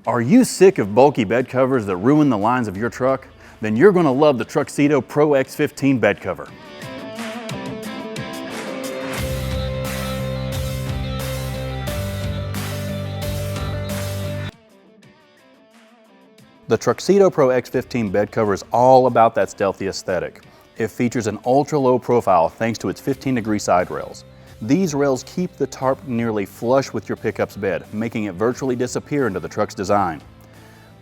Are you sick of bulky bed covers that ruin the lines of your truck? Then you're going to love the TruXedo Pro X15 bed cover. The TruXedo Pro X15 bed cover is all about that stealthy aesthetic. It features an ultra-low profile thanks to its 15-degree side rails. These rails keep the tarp nearly flush with your pickup's bed, making it virtually disappear into the truck's design.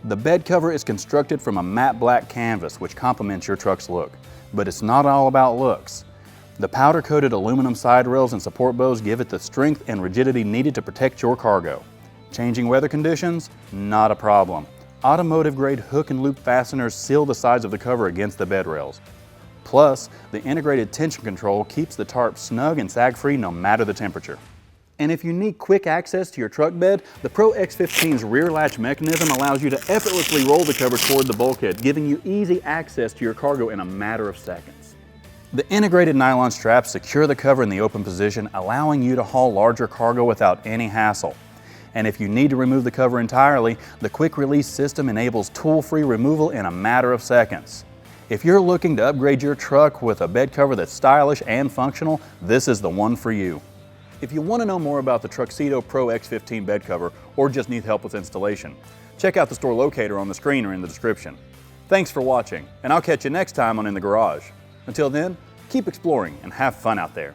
The bed cover is constructed from a matte black canvas which complements your truck's look. But it's not all about looks. The powder-coated aluminum side rails and support bows give it the strength and rigidity needed to protect your cargo. Changing weather conditions? Not a problem. Automotive-grade hook and loop fasteners seal the sides of the cover against the bed rails. Plus, the integrated tension control keeps the tarp snug and sag-free no matter the temperature. And if you need quick access to your truck bed, the Pro X15's rear latch mechanism allows you to effortlessly roll the cover toward the bulkhead, giving you easy access to your cargo in a matter of seconds. The integrated nylon straps secure the cover in the open position, allowing you to haul larger cargo without any hassle. And if you need to remove the cover entirely, the quick release system enables tool-free removal in a matter of seconds. If you're looking to upgrade your truck with a bed cover that's stylish and functional, this is the one for you. If you want to know more about the TruXedo Pro X15 bed cover or just need help with installation, check out the store locator on the screen or in the description. Thanks for watching, and I'll catch you next time on In the Garage. Until then, keep exploring and have fun out there.